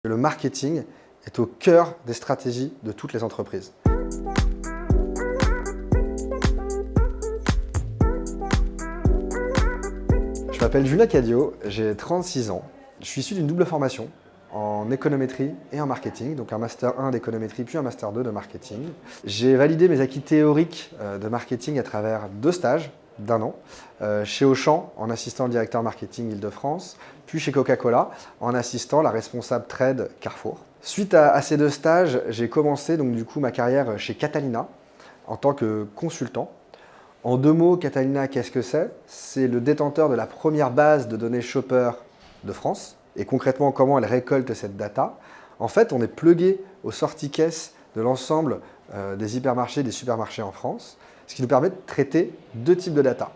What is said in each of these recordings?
Le marketing est au cœur des stratégies de toutes les entreprises. Je m'appelle Julien Cadio, j'ai 36 ans. Je suis issu d'une double formation en économétrie et en marketing, donc un master 1 d'économétrie puis un master 2 de marketing. J'ai validé mes acquis théoriques de marketing à travers 2 stages d'1 an, chez Auchan en assistant le directeur marketing Île-de-France, puis chez Coca-Cola en assistant la responsable trade Carrefour. Suite à ces 2 stages, j'ai commencé donc du coup ma carrière chez Catalina en tant que consultant. En 2 mots, Catalina, qu'est-ce que c'est? C'est le détenteur de la première base de données shopper de France. Et concrètement, comment elle récolte cette data? En fait, on est plugué aux sorties caisses de l'ensemble des hypermarchés, des supermarchés en France, ce qui nous permet de traiter 2 types de data.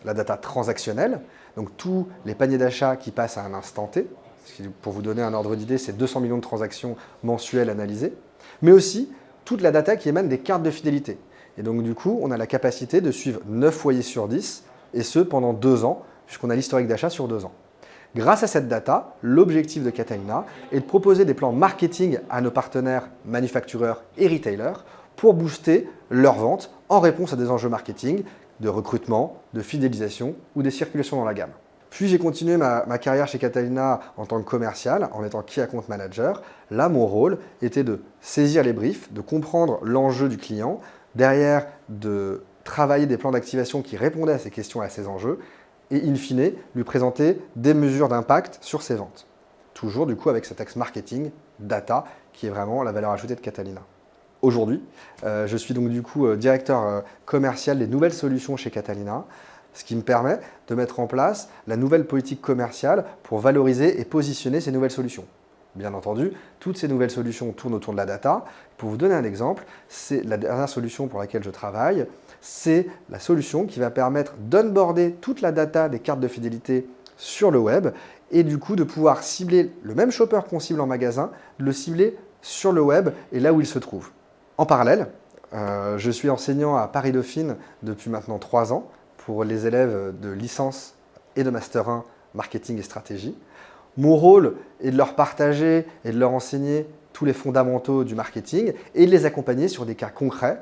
La data transactionnelle, donc tous les paniers d'achat qui passent à un instant T, ce qui, pour vous donner un ordre d'idée, c'est 200 millions de transactions mensuelles analysées, mais aussi toute la data qui émane des cartes de fidélité. Et donc du coup, on a la capacité de suivre 9 foyers sur 10, et ce pendant 2 ans, puisqu'on a l'historique d'achat sur 2 ans. Grâce à cette data, l'objectif de Catalina est de proposer des plans marketing à nos partenaires manufactureurs et retailers pour booster leurs ventes en réponse à des enjeux marketing, de recrutement, de fidélisation ou des circulations dans la gamme. Puis j'ai continué ma carrière chez Catalina en tant que commercial, en étant Key Account Manager. Là, mon rôle était de saisir les briefs, de comprendre l'enjeu du client, derrière de travailler des plans d'activation qui répondaient à ces questions et à ces enjeux, et in fine, lui présenter des mesures d'impact sur ses ventes. Toujours du coup avec cet axe marketing, data, qui est vraiment la valeur ajoutée de Catalina. Aujourd'hui, je suis donc du coup directeur commercial des nouvelles solutions chez Catalina, ce qui me permet de mettre en place la nouvelle politique commerciale pour valoriser et positionner ces nouvelles solutions. Bien entendu, toutes ces nouvelles solutions tournent autour de la data. Pour vous donner un exemple, c'est la dernière solution pour laquelle je travaille, c'est la solution qui va permettre d'onboarder toute la data des cartes de fidélité sur le web et du coup de pouvoir cibler le même shopper qu'on cible en magasin, de le cibler sur le web et là où il se trouve. En parallèle, je suis enseignant à Paris-Dauphine depuis maintenant 3 ans pour les élèves de licence et de master 1 marketing et stratégie. Mon rôle est de leur partager et de leur enseigner tous les fondamentaux du marketing et de les accompagner sur des cas concrets,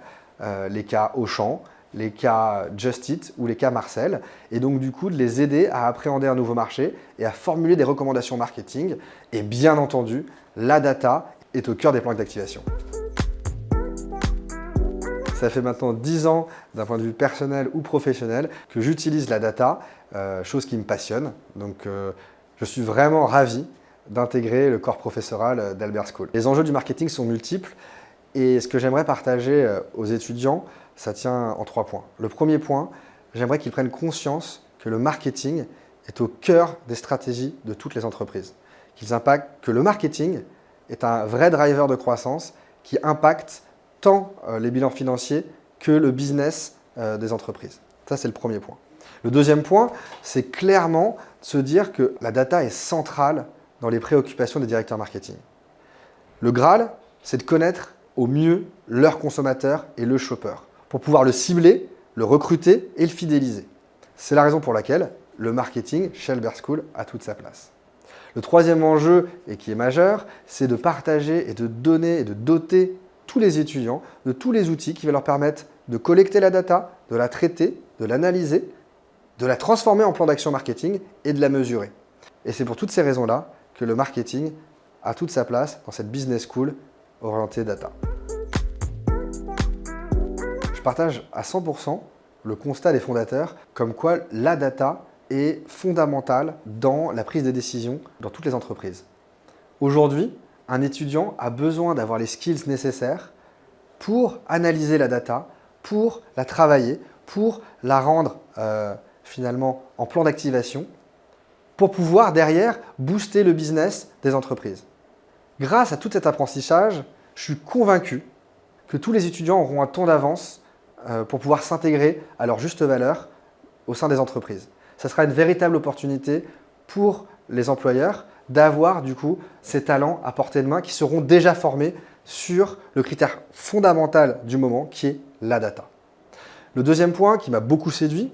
les cas Auchan, les cas Just Eat ou les cas Marcel, et donc du coup de les aider à appréhender un nouveau marché et à formuler des recommandations marketing. Et bien entendu, la data est au cœur des plans d'activation. Ça fait maintenant 10 ans, d'un point de vue personnel ou professionnel, que j'utilise la data, chose qui me passionne. Donc, je suis vraiment ravi d'intégrer le corps professoral d'Albert School. Les enjeux du marketing sont multiples et ce que j'aimerais partager aux étudiants, ça tient en 3 points. Le premier point, j'aimerais qu'ils prennent conscience que le marketing est au cœur des stratégies de toutes les entreprises. Que le marketing est un vrai driver de croissance qui impacte tant les bilans financiers que le business des entreprises. Ça, c'est le premier point. Le deuxième point, c'est clairement de se dire que la data est centrale dans les préoccupations des directeurs marketing. Le Graal, c'est de connaître au mieux leur consommateur et le shopper pour pouvoir le cibler, le recruter et le fidéliser. C'est la raison pour laquelle le marketing chez Albert School a toute sa place. Le troisième enjeu, et qui est majeur, c'est de partager et de donner et de doter tous les étudiants de tous les outils qui vont leur permettre de collecter la data, de la traiter, de l'analyser, de la transformer en plan d'action marketing et de la mesurer. Et c'est pour toutes ces raisons-là que le marketing a toute sa place dans cette business school orientée data. Je partage à 100% le constat des fondateurs comme quoi la data est fondamentale dans la prise de décision dans toutes les entreprises. Aujourd'hui, un étudiant a besoin d'avoir les skills nécessaires pour analyser la data, pour la travailler, pour la rendre finalement en plan d'activation, pour pouvoir derrière booster le business des entreprises. Grâce à tout cet apprentissage, je suis convaincu que tous les étudiants auront un temps d'avance pour pouvoir s'intégrer à leur juste valeur au sein des entreprises. Ça sera une véritable opportunité pour les employeurs d'avoir du coup ces talents à portée de main qui seront déjà formés sur le critère fondamental du moment qui est la data. Le deuxième point qui m'a beaucoup séduit,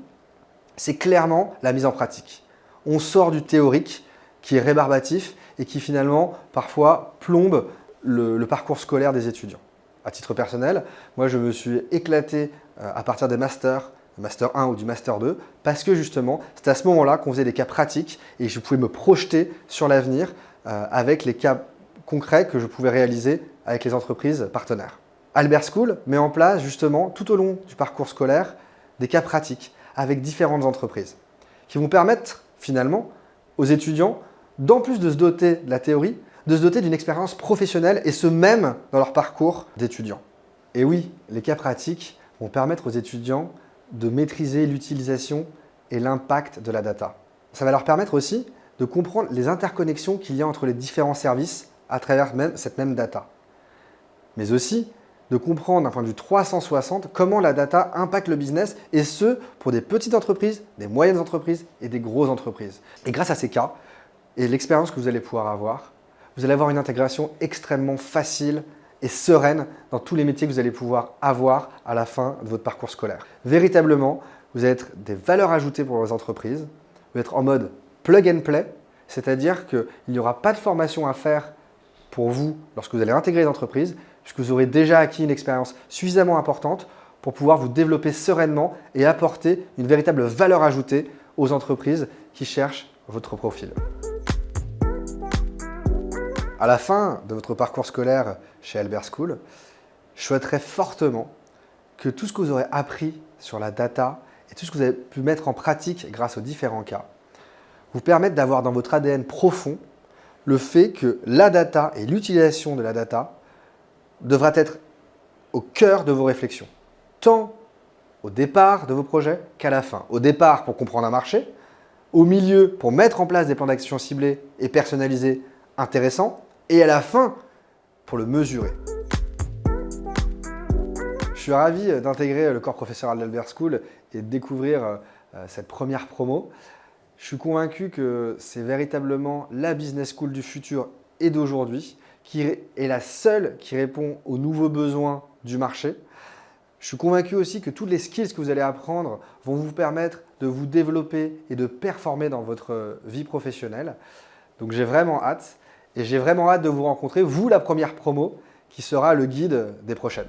c'est clairement la mise en pratique. On sort du théorique qui est rébarbatif et qui finalement parfois plombe le parcours scolaire des étudiants. À titre personnel, moi je me suis éclaté à partir des masters, Master 1 ou du Master 2, parce que justement, c'est à ce moment-là qu'on faisait des cas pratiques et je pouvais me projeter sur l'avenir avec les cas concrets que je pouvais réaliser avec les entreprises partenaires. Albert School met en place justement tout au long du parcours scolaire des cas pratiques avec différentes entreprises qui vont permettre finalement aux étudiants, d'en plus de se doter de la théorie, de se doter d'une expérience professionnelle et ce même dans leur parcours d'étudiant. Et oui, les cas pratiques vont permettre aux étudiants de maîtriser l'utilisation et l'impact de la data. Ça va leur permettre aussi de comprendre les interconnexions qu'il y a entre les différents services à travers cette même data. Mais aussi de comprendre d'un point de vue 360 comment la data impacte le business et ce, pour des petites entreprises, des moyennes entreprises et des grosses entreprises. Et grâce à ces cas et l'expérience que vous allez pouvoir avoir, vous allez avoir une intégration extrêmement facile et sereine dans tous les métiers que vous allez pouvoir avoir à la fin de votre parcours scolaire. Véritablement, vous allez être des valeurs ajoutées pour vos entreprises, vous allez être en mode plug and play, c'est-à-dire qu'il n'y aura pas de formation à faire pour vous lorsque vous allez intégrer les entreprises, puisque vous aurez déjà acquis une expérience suffisamment importante pour pouvoir vous développer sereinement et apporter une véritable valeur ajoutée aux entreprises qui cherchent votre profil. À la fin de votre parcours scolaire chez Albert School, je souhaiterais fortement que tout ce que vous aurez appris sur la data et tout ce que vous avez pu mettre en pratique grâce aux différents cas vous permettent d'avoir dans votre ADN profond le fait que la data et l'utilisation de la data devra être au cœur de vos réflexions, tant au départ de vos projets qu'à la fin. Au départ pour comprendre un marché, au milieu pour mettre en place des plans d'action ciblés et personnalisés intéressants, et à la fin pour le mesurer. Je suis ravi d'intégrer le corps professoral d'Albert School et de découvrir cette première promo. Je suis convaincu que c'est véritablement la business school du futur et d'aujourd'hui, qui est la seule qui répond aux nouveaux besoins du marché. Je suis convaincu aussi que toutes les skills que vous allez apprendre vont vous permettre de vous développer et de performer dans votre vie professionnelle. Donc j'ai vraiment hâte et j'ai vraiment hâte de vous rencontrer, vous la première promo, qui sera le guide des prochaines.